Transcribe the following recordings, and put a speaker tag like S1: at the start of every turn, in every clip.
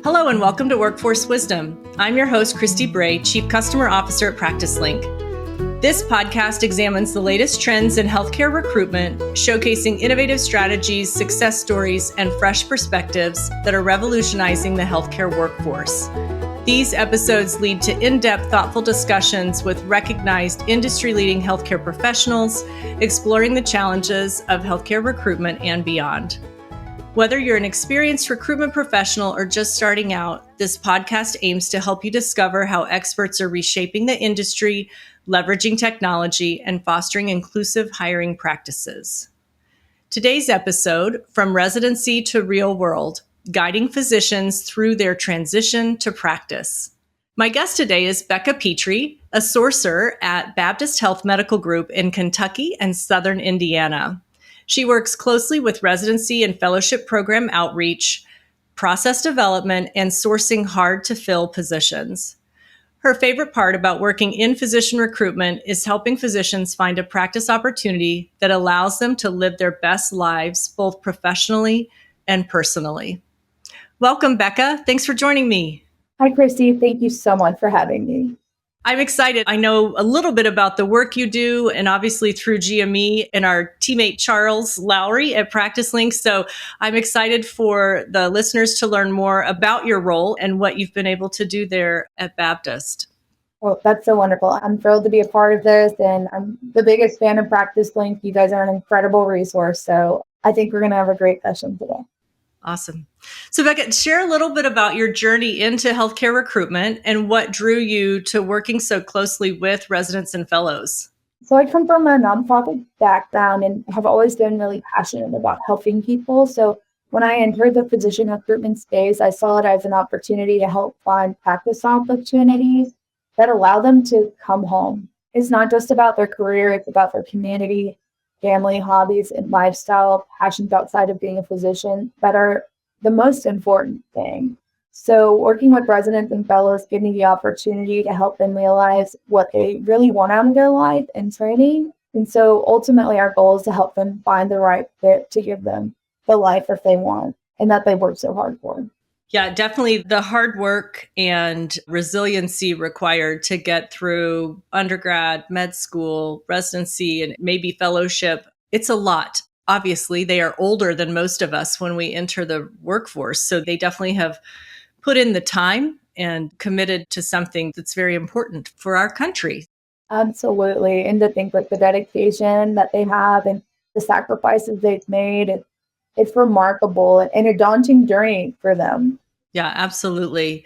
S1: Hello and welcome to Workforce Wisdom. I'm your host, Christy Bray, Chief Customer Officer at PracticeLink. This podcast examines the latest trends in healthcare recruitment, showcasing innovative strategies, success stories, and fresh perspectives that are revolutionizing the healthcare workforce. These episodes lead to in-depth, thoughtful discussions with recognized industry-leading healthcare professionals, exploring the challenges of healthcare recruitment and beyond. Whether you're an experienced recruitment professional or just starting out, this podcast aims to help you discover how experts are reshaping the industry, leveraging technology, and fostering inclusive hiring practices. Today's episode, From Residency to Real World, Guiding Physicians Through Their Transition to Practice. My guest today is Becca Petry, a sourcer at Baptist Health Medical Group in Kentucky and Southern Indiana. She works closely with residency and fellowship program outreach, process development, and sourcing hard-to-fill positions. Her favorite part about working in physician recruitment is helping physicians find a practice opportunity that allows them to live their best lives, both professionally and personally. Welcome, Becca. Thanks for joining me.
S2: Hi, Christy. Thank you so much for having me.
S1: I'm excited. I know a little bit about the work you do, and obviously through GME and our teammate Charles Lowry at PracticeLink. So I'm excited for the listeners to learn more about your role and what you've been able to do there at Baptist.
S2: Well, that's so wonderful. I'm thrilled to be a part of this, and I'm the biggest fan of PracticeLink. You guys are an incredible resource. So I think we're going to have a great session today.
S1: Awesome. So Becca, share a little bit about your journey into healthcare recruitment and what drew you to working so closely with residents and fellows.
S2: So I come from a nonprofit background and have always been really passionate about helping people. So when I entered the physician recruitment space, I saw it as an opportunity to help find practice opportunities that allow them to come home. It's not just about their career, it's about their community, family, hobbies, and lifestyle, passions outside of being a physician that are the most important thing. So working with residents and fellows gave me the opportunity to help them realize what they really want out of their life and training. And so ultimately our goal is to help them find the right fit to give them the life that they want and that they worked so hard for.
S1: Yeah, definitely the hard work and resiliency required to get through undergrad, med school, residency, and maybe fellowship. It's a lot. Obviously, they are older than most of us when we enter the workforce. So they definitely have put in the time and committed to something that's very important for our country.
S2: Absolutely. And to think like the dedication that they have and the sacrifices they've made, it's remarkable and a daunting journey for them.
S1: Yeah, absolutely.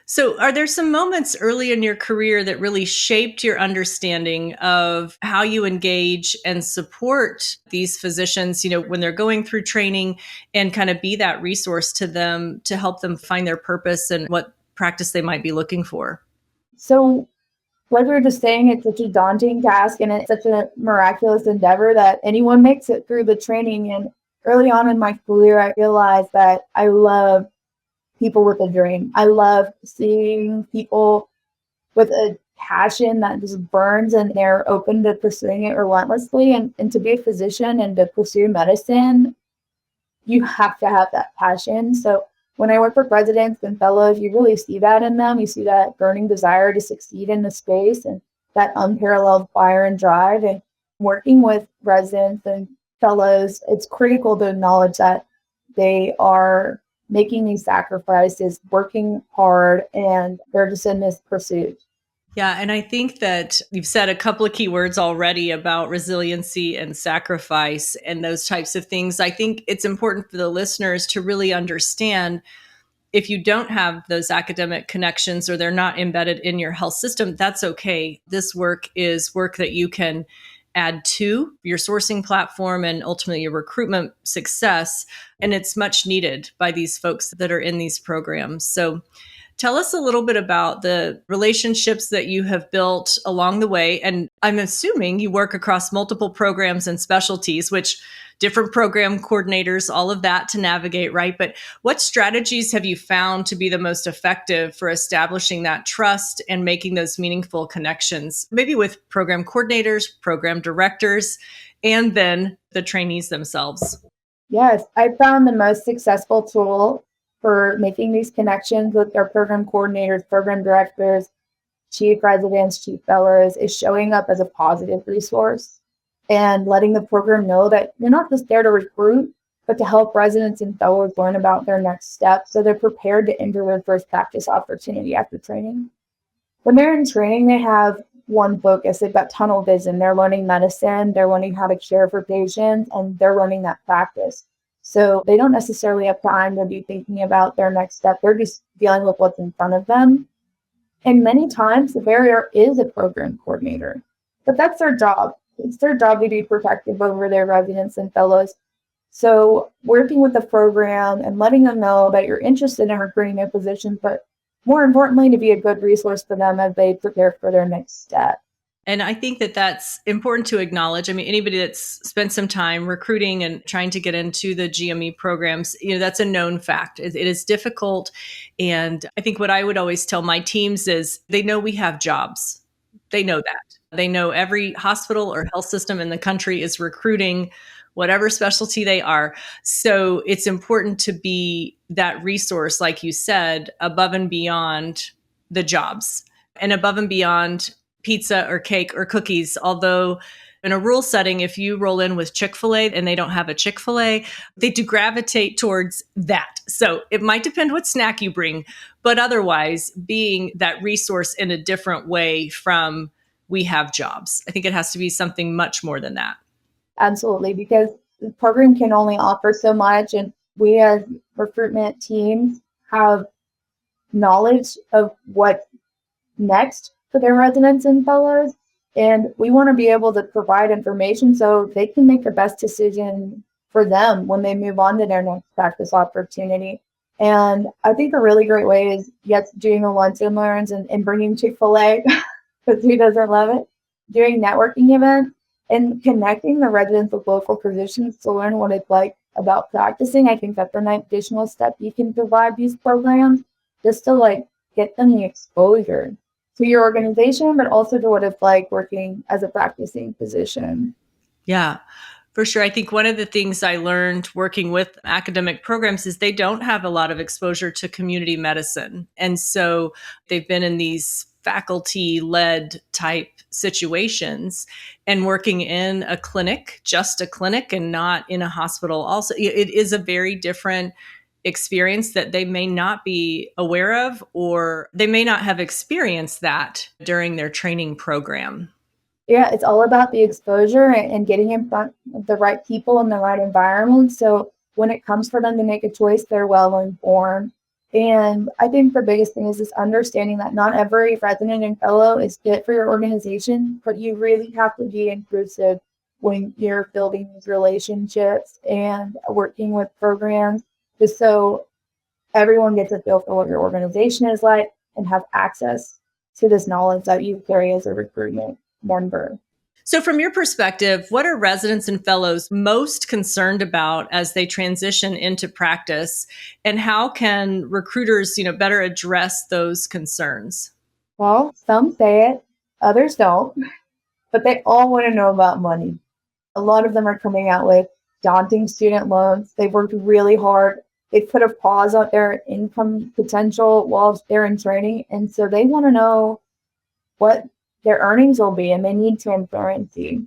S1: So are there some moments early in your career that really shaped your understanding of how you engage and support these physicians, when they're going through training and kind of be that resource to them to help them find their purpose and what practice they might be looking for?
S2: So like we were just saying, it's such a daunting task and it's such a miraculous endeavor that anyone makes it through the training. And early on in my career, I realized that I love people with a dream. I love seeing people with a passion that just burns and they're open to pursuing it relentlessly. And to be a physician and to pursue medicine, you have to have that passion. So when I work with residents and fellows, you really see that in them. You see that burning desire to succeed in the space and that unparalleled fire and drive. And working with residents and fellows, it's critical to acknowledge that they are making these sacrifices, working hard, and they're just in this pursuit.
S1: Yeah, and I think that you've said a couple of key words already about resiliency and sacrifice and those types of things. I think it's important for the listeners to really understand if you don't have those academic connections or they're not embedded in your health system, that's okay. This work is work that you can add to your sourcing platform and ultimately your recruitment success. And it's much needed by these folks that are in these programs. So tell us a little bit about the relationships that you have built along the way. And I'm assuming you work across multiple programs and specialties, which different program coordinators, all of that to navigate, right? But what strategies have you found to be the most effective for establishing that trust and making those meaningful connections, maybe with program coordinators, program directors, and then the trainees themselves?
S2: Yes, I found the most successful tool for making these connections with their program coordinators, program directors, chief residents, chief fellows, is showing up as a positive resource and letting the program know that you're not just there to recruit, but to help residents and fellows learn about their next steps so they're prepared to enter their first practice opportunity after training. When they're in training, they have one focus. They've got tunnel vision. They're learning medicine, they're learning how to care for patients, and they're learning that practice. So they don't necessarily have time to be thinking about their next step. They're just dealing with what's in front of them. And many times the barrier is a program coordinator, but that's their job. It's their job to be protective over their residents and fellows. So working with the program and letting them know that you're interested in recruiting their positions, but more importantly, to be a good resource for them as they prepare for their next step.
S1: And I think that that's important to acknowledge. I mean, anybody that's spent some time recruiting and trying to get into the GME programs, that's a known fact. It is difficult. And I think what I would always tell my teams is they know we have jobs. They know that. They know every hospital or health system in the country is recruiting whatever specialty they are. So it's important to be that resource, like you said, above and beyond the jobs and above and beyond pizza or cake or cookies. Although in a rural setting, if you roll in with Chick-fil-A and they don't have a Chick-fil-A, they do gravitate towards that. So it might depend what snack you bring, but otherwise being that resource in a different way from we have jobs. I think it has to be something much more than that.
S2: Absolutely, because the program can only offer so much, and we as recruitment teams have knowledge of what next for their residents and fellows, and we want to be able to provide information so they can make the best decision for them when they move on to their next practice opportunity. And I think a really great way is, yes, doing the lunch and learns and bringing Chick-fil-A, because who doesn't love it, doing networking events, and connecting the residents with local physicians to learn what it's like about practicing. I think that's an additional step you can provide these programs, just to get them the exposure to your organization, but also to what it's like working as a practicing physician.
S1: Yeah, for sure. I think one of the things I learned working with academic programs is they don't have a lot of exposure to community medicine. And so they've been in these faculty-led type situations and working in a clinic, just a clinic, and not in a hospital. Also, it is a very different experience that they may not be aware of, or they may not have experienced that during their training program.
S2: Yeah, it's all about the exposure and getting in front of the right people in the right environment. So when it comes for them to make a choice, they're well informed. And I think the biggest thing is this understanding that not every resident and fellow is fit for your organization, but you really have to be inclusive when you're building these relationships and working with programs, just so everyone gets a feel for what your organization is like and have access to this knowledge that you carry as a recruitment member.
S1: So from your perspective, what are residents and fellows most concerned about as they transition into practice, and how can recruiters, better address those concerns?
S2: Well, some say it, others don't, but they all want to know about money. A lot of them are coming out with daunting student loans. They've worked really hard. They've put a pause on their income potential while they're in training, and so they want to know what their earnings will be, and they need transparency.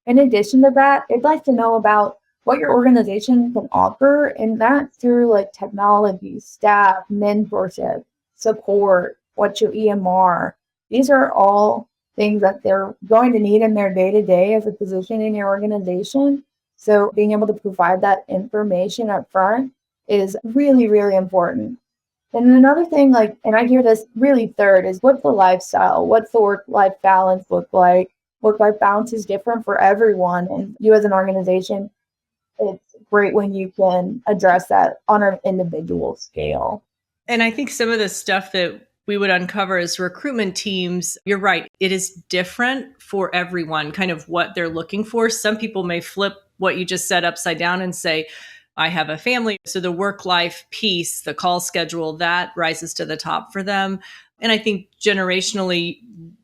S2: In addition to that, they'd like to know about what your organization can offer, and that's through technology, staff, mentorship, support, what's your EMR. These are all things that they're going to need in their day-to-day as a physician in your organization. So being able to provide that information up front is really, really important. And another thing, and I hear this really third, is what's the lifestyle? What's the work-life balance look like? Work-life balance is different for everyone. And you as an organization, it's great when you can address that on an individual scale.
S1: And I think some of the stuff that we would uncover as recruitment teams, you're right, it is different for everyone, kind of what they're looking for. Some people may flip what you just said upside down and say, I have a family. So the work-life piece, the call schedule, that rises to the top for them. And I think generationally,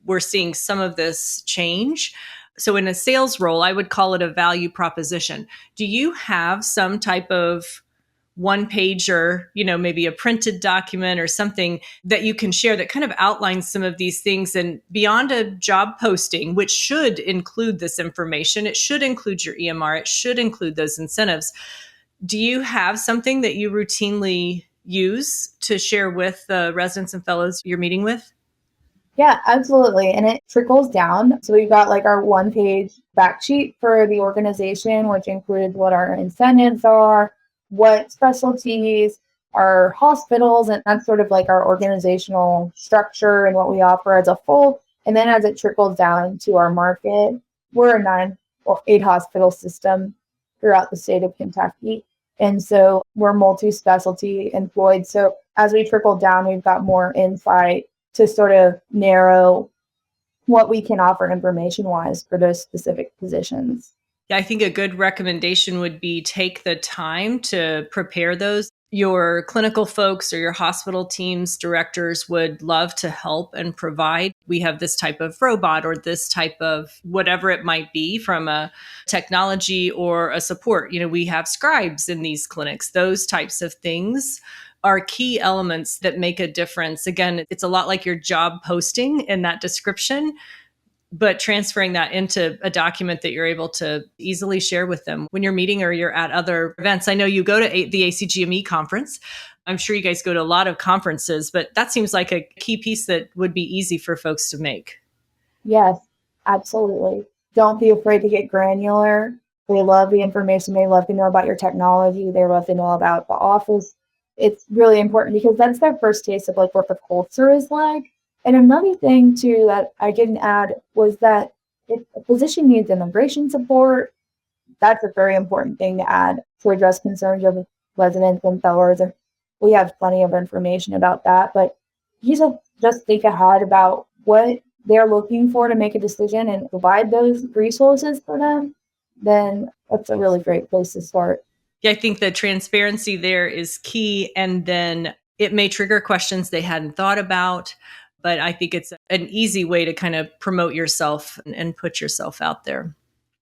S1: we're seeing some of this change. So in a sales role, I would call it a value proposition. Do you have some type of one pager, maybe a printed document or something that you can share that kind of outlines some of these things. And beyond a job posting, which should include this information, it should include your EMR, it should include those incentives. Do you have something that you routinely use to share with the residents and fellows you're meeting with?
S2: Yeah, absolutely. And it trickles down. So we've got like our one-page fact sheet for the organization, which includes what our incentives are, what specialties, our hospitals, and that's sort of like our organizational structure and what we offer as a whole. And then as it trickles down to our market, we're a 8 hospital system throughout the state of Kentucky. And so we're multi-specialty employed. So as we trickle down, we've got more insight to sort of narrow what we can offer information-wise for those specific positions.
S1: Yeah, I think a good recommendation would be take the time to prepare those. Your clinical folks or your hospital teams, directors would love to help and provide. We have this type of robot or this type of whatever it might be from a technology or a support. We have scribes in these clinics, those types of things are key elements that make a difference. Again, it's a lot like your job posting in that description, but transferring that into a document that you're able to easily share with them when you're meeting or you're at other events. I know you go to the ACGME conference. I'm sure you guys go to a lot of conferences, but that seems like a key piece that would be easy for folks to make.
S2: Yes, absolutely. Don't be afraid to get granular. They love the information. They love to know about your technology. They love to know about the office. It's really important because that's their first taste of like what the culture is like. And another thing too that I didn't add was that if a physician needs immigration support, that's a very important thing to add to address concerns of residents and fellows. We have plenty of information about that, but you just think ahead about what they're looking for to make a decision and provide those resources for them, then that's a really great place to start.
S1: Yeah, I think the transparency there is key. And then it may trigger questions they hadn't thought about, but I think it's an easy way to kind of promote yourself and put yourself out there.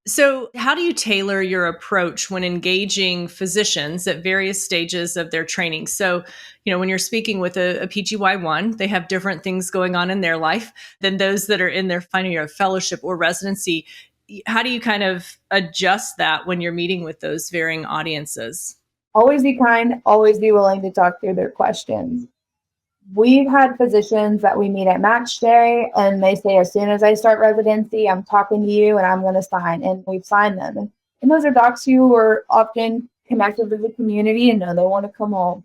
S1: So how do you tailor your approach when engaging physicians at various stages of their training? So, when you're speaking with a PGY1, they have different things going on in their life than those that are in their final year of fellowship or residency. How do you kind of adjust that when you're meeting with those varying audiences?
S2: Always be kind, always be willing to talk through their questions. We've had physicians that we meet at match day and they say, as soon as I start residency, I'm talking to you and I'm going to sign. And we've signed them. And those are docs who are often connected with the community and know they want to come home.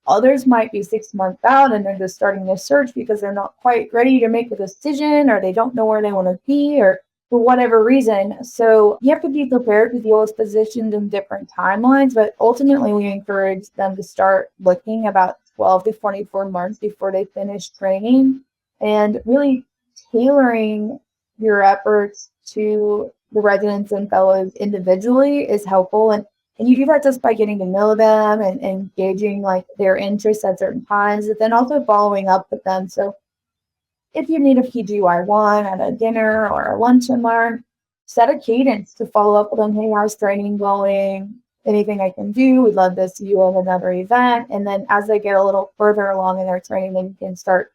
S2: Others might be 6 months out and they're just starting their search because they're not quite ready to make a decision or they don't know where they want to be or for whatever reason. So you have to be prepared to deal with physicians in different timelines, but ultimately we encourage them to start looking about 12 to 24 months before they finish training and really tailoring your efforts to the residents and fellows individually is helpful. And you do that just by getting to know them and engaging like their interests at certain times, but then also following up with them. So if you need a PGY1 at a dinner or a lunch and learn, set a cadence to follow up with them. Hey, how's training going? Anything I can do? We'd love to see you at another event. And then as they get a little further along in their training, then you can start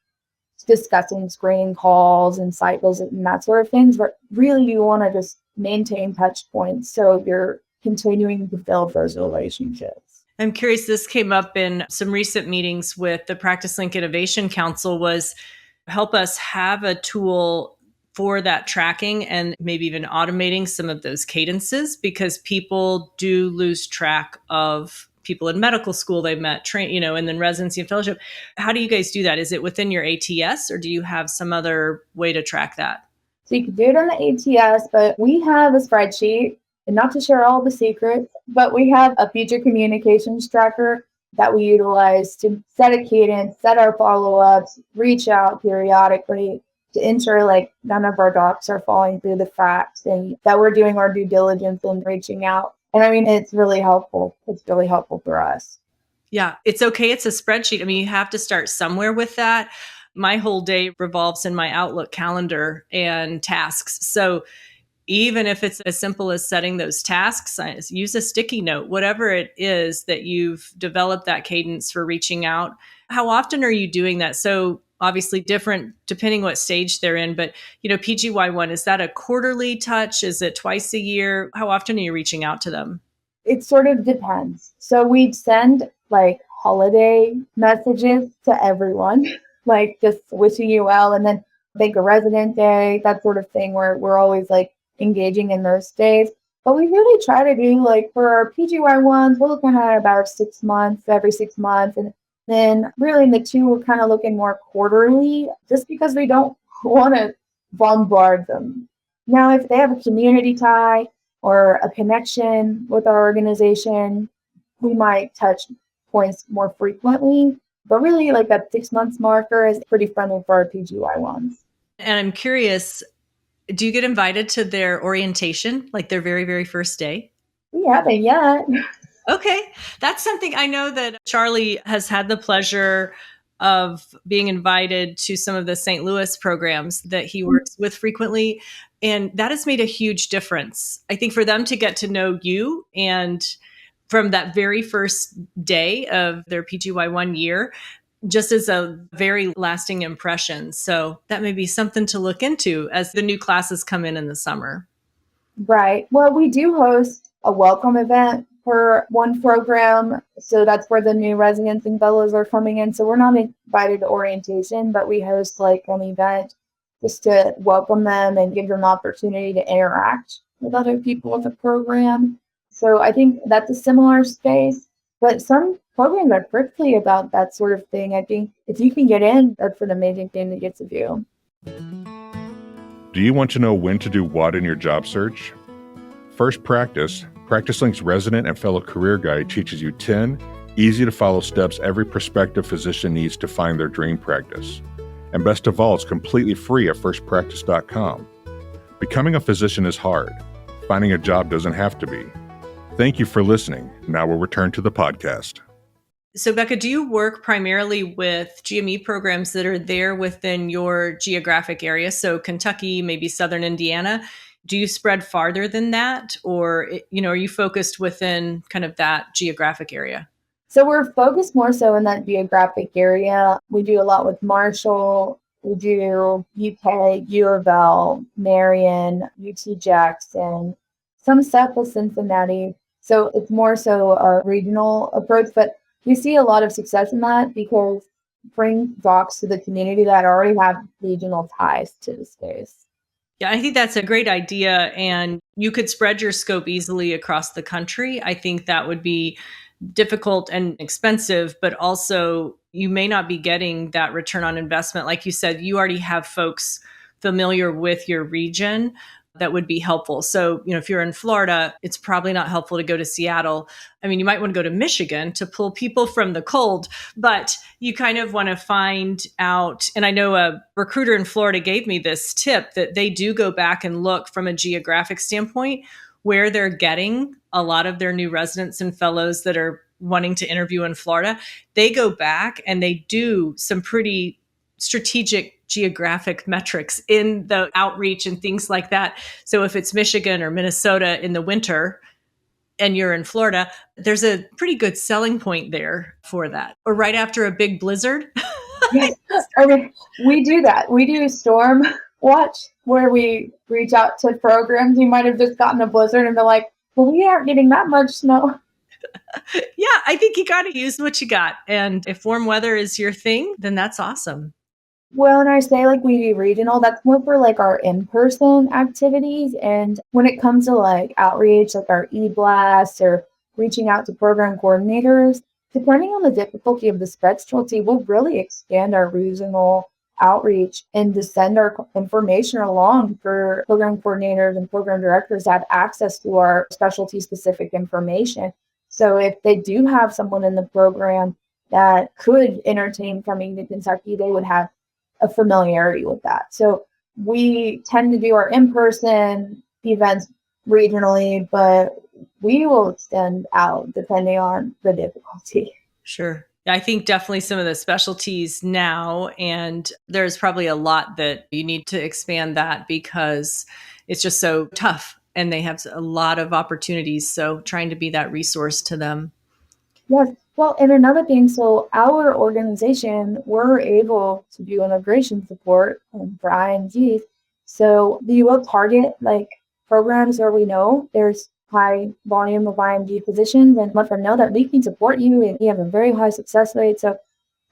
S2: discussing screening calls and site visits and that sort of things. But really, you want to just maintain touch points so you're continuing to build those relationships.
S1: I'm curious, this came up in some recent meetings with the PracticeLink Innovation Council was help us have a tool for that tracking and maybe even automating some of those cadences because people do lose track of people in medical school they've met, and then residency and fellowship. How do you guys do that? Is it within your ATS or do you have some other way to track that?
S2: So you can do it on the ATS, but we have a spreadsheet, and not to share all the secrets, but we have a future communications tracker that we utilize to set a cadence, set our follow-ups, reach out periodically to ensure like none of our docs are falling through the cracks and that we're doing our due diligence and reaching out. And I mean, it's really helpful. It's really helpful for us.
S1: Yeah, it's okay. It's a spreadsheet. I mean, you have to start somewhere with that. My whole day revolves in my Outlook calendar and tasks. So even if it's as simple as setting those tasks, use a sticky note, whatever it is that you've developed that cadence for reaching out. How often are you doing that? So obviously different depending what stage they're in, but PGY1, is that a quarterly touch? Is it twice a year? How often are you reaching out to them?
S2: It sort of depends. So we'd send like holiday messages to everyone, like just wishing you well, and then make a resident day, that sort of thing, where we're always like engaging in those days. But we really try to do like for our PGY ones, we're looking at about 6 months, every 6 months. And then really in the two, we're kind of looking more quarterly just because we don't want to bombard them. Now, if they have a community tie or a connection with our organization, we might touch points more frequently. But really, like that 6 months marker is pretty friendly for our PGY ones.
S1: And I'm curious, do you get invited to their orientation, like their very, very first day?
S2: We haven't yet.
S1: Okay. That's something I know that Charlie has had the pleasure of being invited to some of the St. Louis programs that he works with frequently. And that has made a huge difference. I think for them to get to know you and from that very first day of their PGY1 year, just as a very lasting impression. So that may be something to look into as the new classes come in the summer.
S2: Right. Well, we do host a welcome event for one program. So that's where the new residents and fellows are coming in. So we're not invited to orientation, but we host like an event just to welcome them and give them an opportunity to interact with other people in the program. So I think that's a similar space. But some programs are prickly about that sort of thing. I think if you can get in, that's an amazing thing to get to do.
S3: Do you want to know when to do what in your job search? First Practice, PracticeLink's resident and fellow career guide, teaches you 10 easy-to-follow steps every prospective physician needs to find their dream practice. And best of all, it's completely free at firstpractice.com. Becoming a physician is hard. Finding a job doesn't have to be. Thank you for listening. Now we'll return to the podcast.
S1: So, Becca, do you work primarily with GME programs that are there within your geographic area? So Kentucky, maybe Southern Indiana. Do you spread farther than that? Or, are you focused within kind of that geographic area?
S2: So we're focused more so in that geographic area. We do a lot with Marshall. We do UK, U of L, Marion, UT Jackson, some stuff with Cincinnati. So it's more so a regional approach, but we see a lot of success in that because bring docs to the community that already have regional ties to the space.
S1: Yeah, I think that's a great idea. And you could spread your scope easily across the country. I think that would be difficult and expensive, but also you may not be getting that return on investment. Like you said, you already have folks familiar with your region that would be helpful. So, if you're in Florida, it's probably not helpful to go to Seattle. I mean, you might want to go to Michigan to pull people from the cold, but you kind of want to find out. And I know a recruiter in Florida gave me this tip that they do go back and look from a geographic standpoint where they're getting a lot of their new residents and fellows that are wanting to interview in Florida. They go back and they do some pretty strategic geographic metrics in the outreach and things like that. So if it's Michigan or Minnesota in the winter and you're in Florida, there's a pretty good selling point there for that. Or right after a big blizzard.
S2: Yes. I mean, we do that. We do storm watch where we reach out to programs. You might have just gotten a blizzard and they're like, well, we aren't getting that much snow.
S1: Yeah, I think you got to use what you got. And if warm weather is your thing, then that's awesome.
S2: Well, and I say like we do regional, that's more for like our in-person activities. And when it comes to like outreach, like our e-blasts or reaching out to program coordinators, depending on the difficulty of the specialty, we'll really expand our regional outreach and to send our information along for program coordinators and program directors to have access to our specialty specific information. So if they do have someone in the program that could entertain coming to Kentucky, they would have a familiarity with that. So we tend to do our in-person events regionally, but we will extend out depending on the difficulty.
S1: Sure. I think definitely some of the specialties now, and there's probably a lot that you need to expand that because it's just so tough and they have a lot of opportunities. So trying to be that resource to them.
S2: Yes. Well, and another thing, so our organization, we're able to do immigration support for IMGs. So we will target like programs where we know there's high volume of IMG positions and let them know that we can support you and we have a very high success rate. So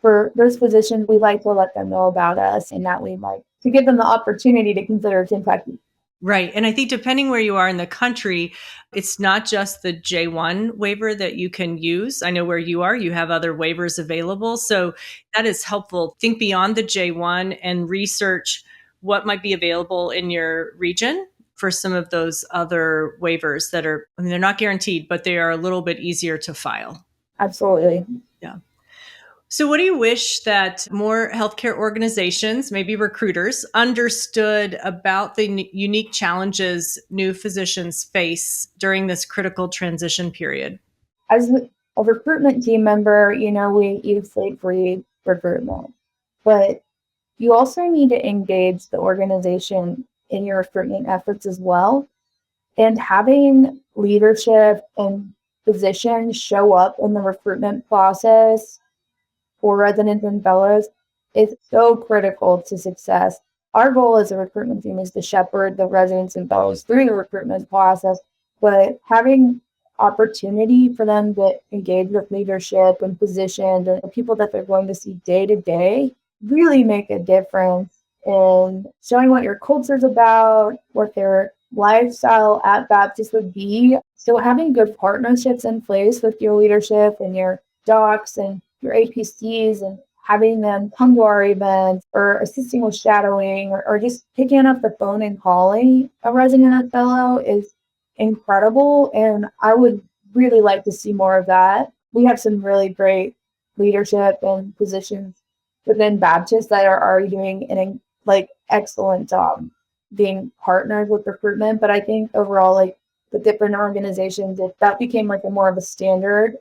S2: for those positions, we like to let them know about us and that we like to give them the opportunity to consider Kentucky.
S1: Right. And I think depending where you are in the country, it's not just the J1 waiver that you can use. I know where you are, you have other waivers available. So that is helpful. Think beyond the J1 and research what might be available in your region for some of those other waivers that are, I mean, they're not guaranteed, but they are a little bit easier to file.
S2: Absolutely.
S1: Yeah. So what do you wish that more healthcare organizations, maybe recruiters, understood about the unique challenges new physicians face during this critical transition period?
S2: As a recruitment team member, we use slate-free recruitment, but you also need to engage the organization in your recruitment efforts as well. And having leadership and physicians show up in the recruitment process for residents and fellows is so critical to success. Our goal as a recruitment team is to shepherd the residents and fellows through the recruitment process, but having opportunity for them to engage with leadership and positions and the people that they're going to see day to day really make a difference in showing what your culture's about, what their lifestyle at Baptist would be. So having good partnerships in place with your leadership and your docs and your APCs and having them come to our events or assisting with shadowing or just picking up the phone and calling a resident and fellow is incredible. And I would really like to see more of that. We have some really great leadership and positions within Baptist that are already doing an excellent job being partnered with recruitment. But I think overall, the different organizations, if that became a more of a standard,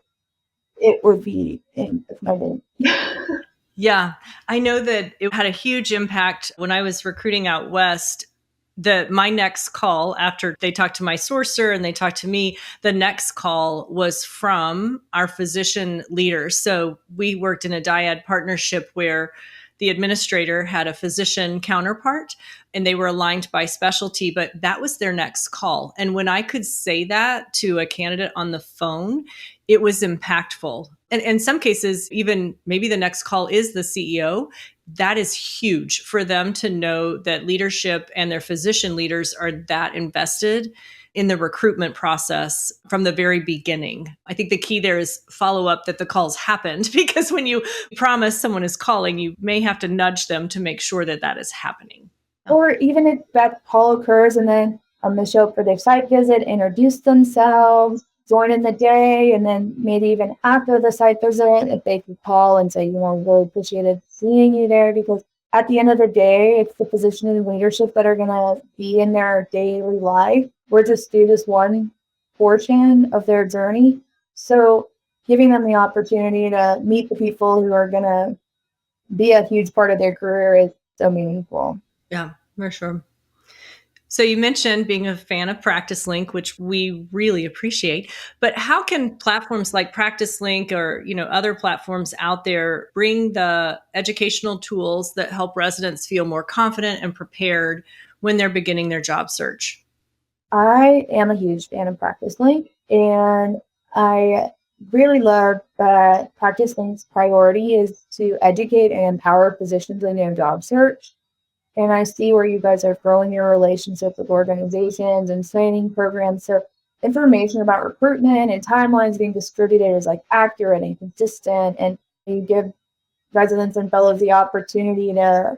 S2: it would be incredible.
S1: Yeah, I know that it had a huge impact when I was recruiting out west. My next call after they talked to my sourcer and they talked to me, the next call was from our physician leaders. So we worked in a dyad partnership where the administrator had a physician counterpart and they were aligned by specialty, but that was their next call. And when I could say that to a candidate on the phone, it was impactful. And in some cases, even maybe the next call is the CEO. That is huge for them to know that leadership and their physician leaders are that invested in the recruitment process from the very beginning. I think the key there is follow up that the calls happened, because when you promise someone is calling, you may have to nudge them to make sure that that is happening.
S2: Or even if that call occurs and then they show up for their site visit, introduce themselves, join in the day, and then maybe even after the site visit, if they could call and say, really appreciated seeing you there, because at the end of the day, it's the physician and leadership that are going to be in their daily life. We're just do this one portion of their journey. So giving them the opportunity to meet the people who are going to be a huge part of their career is so meaningful.
S1: Yeah, for sure. So you mentioned being a fan of PracticeLink, which we really appreciate, but how can platforms like PracticeLink or, other platforms out there bring the educational tools that help residents feel more confident and prepared when they're beginning their job search?
S2: I am a huge fan of PracticeLink, and I really love that PracticeLink's priority is to educate and empower physicians in their job search. And I see where you guys are growing your relationship with organizations and training programs. So information about recruitment and timelines being distributed is accurate and consistent. And you give residents and fellows the opportunity to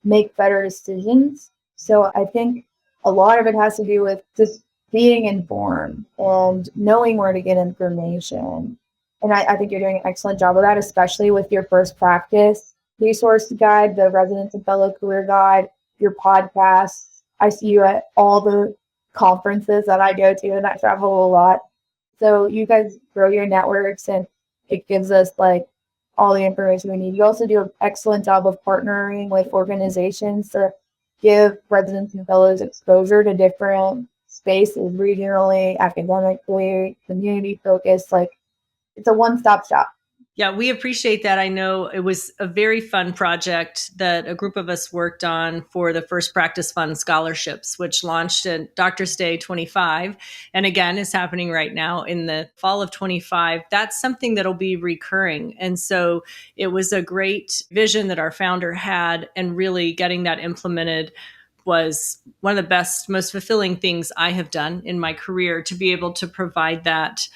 S2: make better decisions. So I think a lot of it has to do with just being informed and knowing where to get information. And I think you're doing an excellent job of that, especially with your first practice resource guide, the residents and fellow career guide, your podcasts. I see you at all the conferences that I go to, and I travel a lot. So you guys grow your networks, and it gives us all the information we need. You also do an excellent job of partnering with organizations to give residents and fellows exposure to different spaces, regionally, academically, community focused. Like, it's a one-stop shop.
S1: Yeah, we appreciate that. I know it was a very fun project that a group of us worked on for the first Practice Fund scholarships, which launched at Doctor's Day 25. And again, is happening right now in the fall of 25. That's something that'll be recurring. And so it was a great vision that our founder had, and really getting that implemented was one of the best, most fulfilling things I have done in my career, to be able to provide that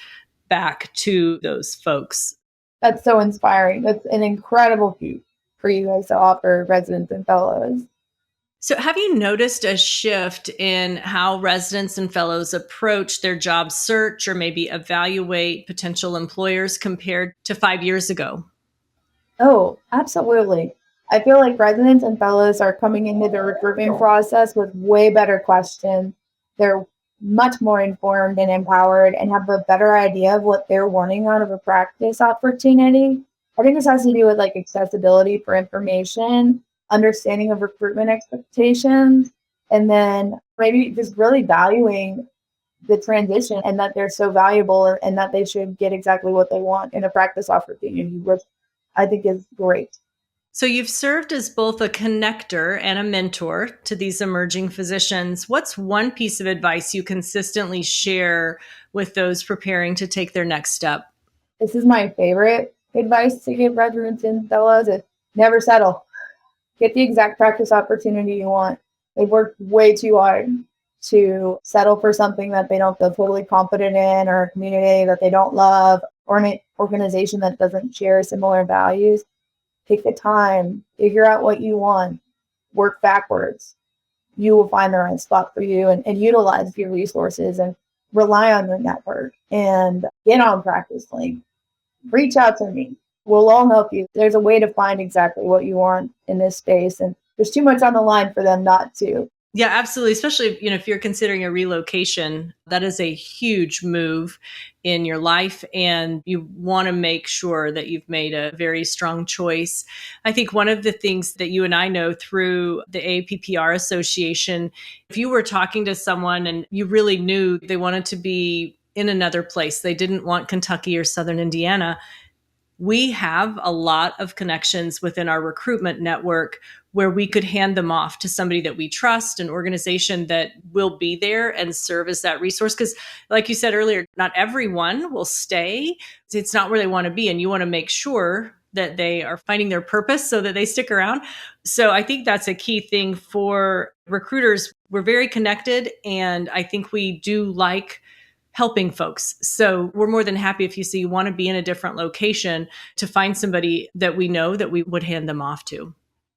S1: back to those folks.
S2: That's so inspiring. That's an incredible feat for you guys to offer residents and fellows.
S1: So have you noticed a shift in how residents and fellows approach their job search, or maybe evaluate potential employers compared to 5 years ago?
S2: Oh, absolutely. I feel like residents and fellows are coming into the recruitment process with way better questions. They're much more informed and empowered and have a better idea of what they're wanting out of a practice opportunity. I think this has to do with like accessibility for information, understanding of recruitment expectations, and then maybe just really valuing the transition, and that they're so valuable and that they should get exactly what they want in a practice opportunity, which I think is great.
S1: So you've served as both a connector and a mentor to these emerging physicians. What's one piece of advice you consistently share with those preparing to take their next step?
S2: This is my favorite advice to give residents and fellows: is never settle. Get the exact practice opportunity you want. They've worked way too hard to settle for something that they don't feel totally confident in, or a community that they don't love, or an organization that doesn't share similar values. Take the time, figure out what you want, work backwards. You will find the right spot for you, and utilize your resources and rely on your network, and get on PracticeLink. Reach out to me. We'll all help you. There's a way to find exactly what you want in this space, and there's too much on the line for them not to.
S1: Yeah, absolutely. Especially, if you're considering a relocation, that is a huge move in your life, and you want to make sure that you've made a very strong choice. I think one of the things that you and I know through the APPR Association, if you were talking to someone and you really knew they wanted to be in another place, they didn't want Kentucky or Southern Indiana, we have a lot of connections within our recruitment network where we could hand them off to somebody that we trust, an organization that will be there and serve as that resource. Because like you said earlier, not everyone will stay. It's not where they want to be. And you want to make sure that they are finding their purpose so that they stick around. So I think that's a key thing for recruiters. We're very connected, and I think we do like helping folks. So we're more than happy if you see you want to be in a different location to find somebody that we know that we would hand them off to.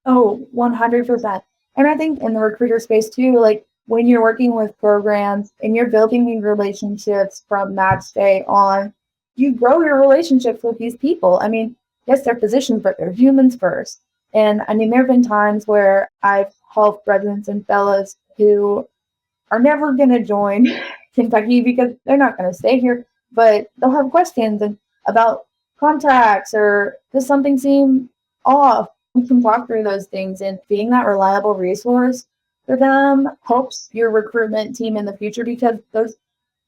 S2: Oh, 100%. And I think in the recruiter space too, like when you're working with programs and you're building these relationships from match day on, you grow your relationships with these people. I mean, yes, they're physicians, but they're humans first. And I mean, there have been times where I've helped residents and fellows who are never going to join Kentucky because they're not going to stay here, but they'll have questions about contracts, or does something seem off? We can walk through those things, and being that reliable resource for them helps your recruitment team in the future, because those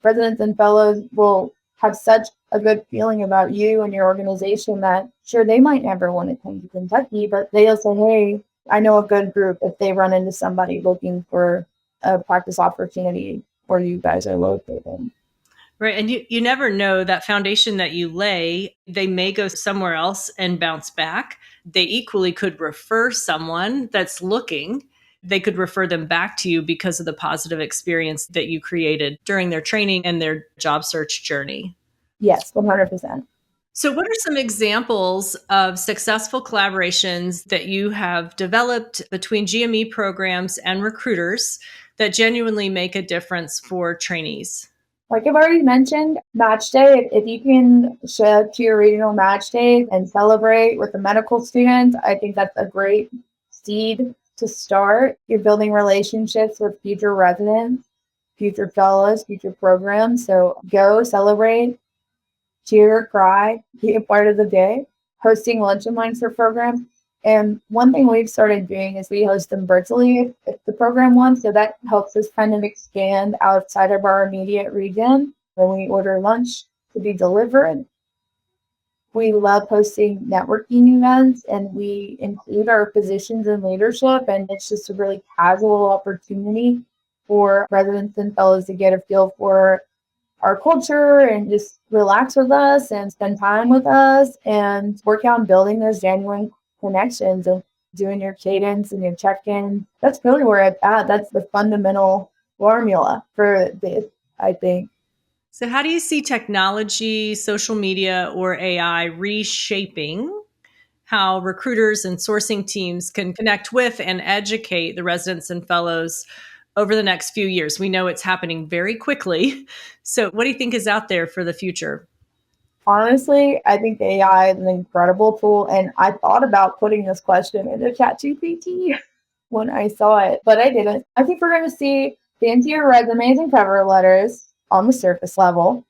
S2: residents and fellows will have such a good feeling about you and your organization that sure, they might never want to come to Kentucky, but they'll say, hey, I know a good group if they run into somebody looking for a practice opportunity where you guys are located.
S1: Right. And you never know, that foundation that you lay, they may go somewhere else and bounce back. They equally could refer someone that's looking. They could refer them back to you because of the positive experience that you created during their training and their job search journey.
S2: Yes, 100%.
S1: So what are some examples of successful collaborations that you have developed between GME programs and recruiters that genuinely make a difference for trainees?
S2: Like I've already mentioned, match day, if you can show up to your regional match day and celebrate with the medical students, I think that's a great seed to start. You're building relationships with future residents, future fellows, future programs. So go celebrate, cheer, cry, be a part of the day. Hosting lunch and mindset programs. And one thing we've started doing is we host them virtually if the program wants. So that helps us kind of expand outside of our immediate region. When we order lunch to be delivered, we love hosting networking events, and we include our positions in leadership. And it's just a really casual opportunity for residents and fellows to get a feel for our culture and just relax with us and spend time with us and work on building those genuine connections and doing your cadence and your check-in. That's really where it's at. That's the fundamental formula for this, I think.
S1: So how do you see technology, social media, or AI reshaping how recruiters and sourcing teams can connect with and educate the residents and fellows over the next few years? We know it's happening very quickly. So what do you think is out there for the future?
S2: Honestly, I think AI is an incredible tool. And I thought about putting this question into ChatGPT when I saw it, but I didn't. I think we're going to see fancier resumes and cover letters on the surface level.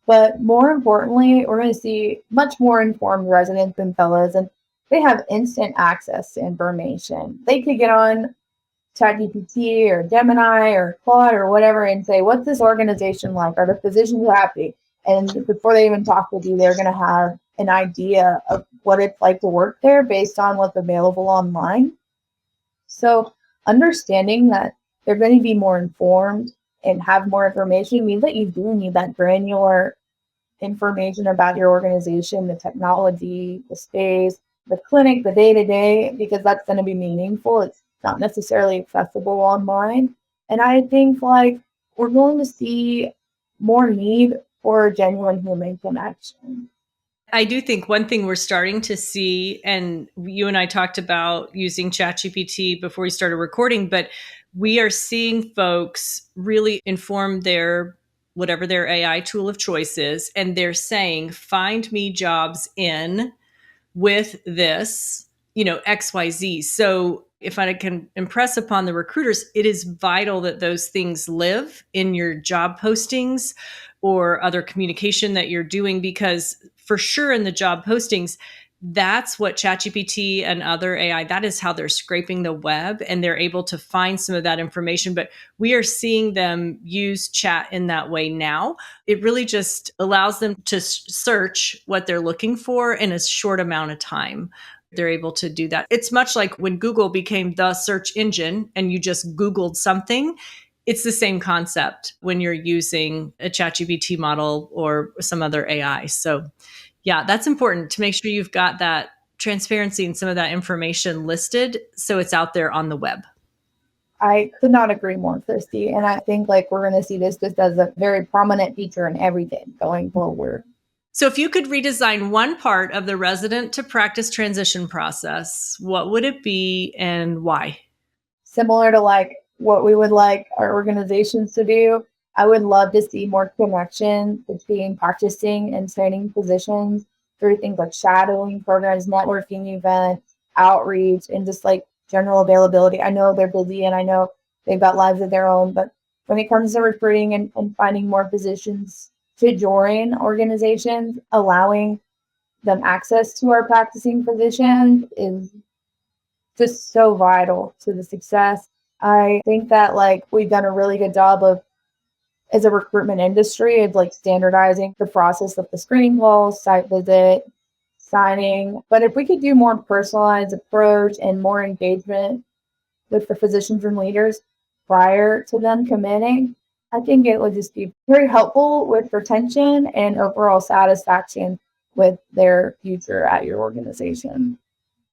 S2: But more importantly, we're going to see much more informed residents and fellows, and they have instant access to information. They could get on ChatGPT or Gemini or Claude or whatever and say, what's this organization like? Are the physicians happy? And before they even talk with you, they're going to have an idea of what it's like to work there based on what's available online. So understanding that they're going to be more informed and have more information means that you do need that granular information about your organization, the technology, the space, the clinic, the day-to-day, because that's going to be meaningful. It's not necessarily accessible online. And I think we're going to see more need for genuine human connection.
S1: I do think one thing we're starting to see, and you and I talked about using ChatGPT before we started recording, but we are seeing folks really inform their whatever their AI tool of choice is, and they're saying, find me jobs in with this, XYZ. So if I can impress upon the recruiters, it is vital that those things live in your job postings or other communication that you're doing, because for sure in the job postings, that's what ChatGPT and other AI, that is how they're scraping the web, and they're able to find some of that information. But we are seeing them use chat in that way now. It really just allows them to search what they're looking for in a short amount of time. They're able to do that. It's much like when Google became the search engine and you just Googled something. It's the same concept when you're using a ChatGPT model or some other AI. So yeah, that's important to make sure you've got that transparency and some of that information listed so it's out there on the web.
S2: I could not agree more, Christy. And I think we're going to see this just as a very prominent feature in everything going forward.
S1: So if you could redesign one part of the resident to practice transition process, what would it be and why?
S2: Similar to what we would like our organizations to do, I would love to see more connection between practicing and training physicians through things like shadowing programs, networking events, outreach, and just general availability. I know they're busy and I know they've got lives of their own, but when it comes to recruiting and finding more physicians to join organizations, allowing them access to our practicing physicians is just so vital to the success. I think that we've done a really good job of, as a recruitment industry, of standardizing the process of the screening calls, site visit, signing. But if we could do more personalized approach and more engagement with the physicians and leaders prior to them committing, I think it would just be very helpful with retention and overall satisfaction with their future at your organization.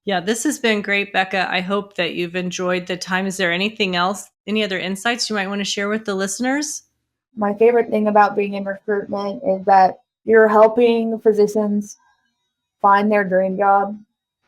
S1: Yeah, this has been great, Becca. I hope that you've enjoyed the time. Is there anything else, any other insights you might want to share with the listeners?
S2: My favorite thing about being in recruitment is that you're helping physicians find their dream job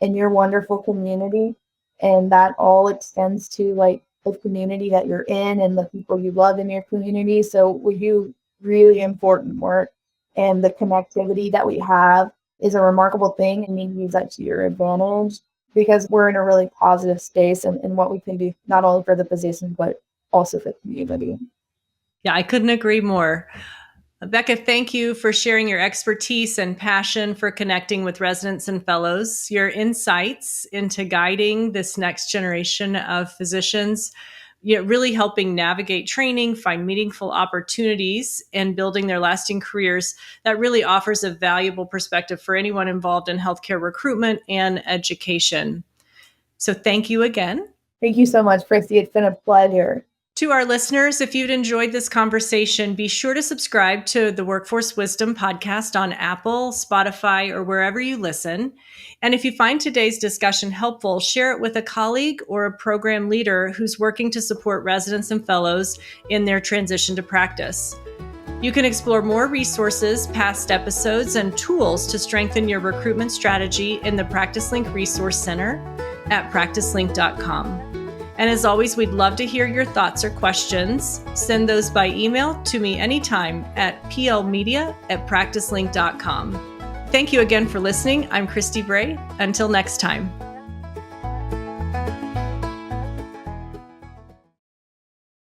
S2: in your wonderful community. And that all extends to the community that you're in and the people you love in your community. So we do really important work, and the connectivity that we have is a remarkable thing, and you use that to your advantage because we're in a really positive space and what we can do, not only for the physician, but also for the community.
S1: Yeah, I couldn't agree more. Becca, thank you for sharing your expertise and passion for connecting with residents and fellows. Your insights into guiding this next generation of physicians, really helping navigate training, find meaningful opportunities, and building their lasting careers, that really offers a valuable perspective for anyone involved in healthcare recruitment and education. So thank you again.
S2: Thank you so much, Christy. It's been a pleasure.
S1: To our listeners, if you'd enjoyed this conversation, be sure to subscribe to the Workforce Wisdom podcast on Apple, Spotify, or wherever you listen. And if you find today's discussion helpful, share it with a colleague or a program leader who's working to support residents and fellows in their transition to practice. You can explore more resources, past episodes, and tools to strengthen your recruitment strategy in the PracticeLink Resource Center at practicelink.com. And as always, we'd love to hear your thoughts or questions. Send those by email to me anytime at plmedia@practicelink.com. Thank you again for listening. I'm Christy Bray. Until next time.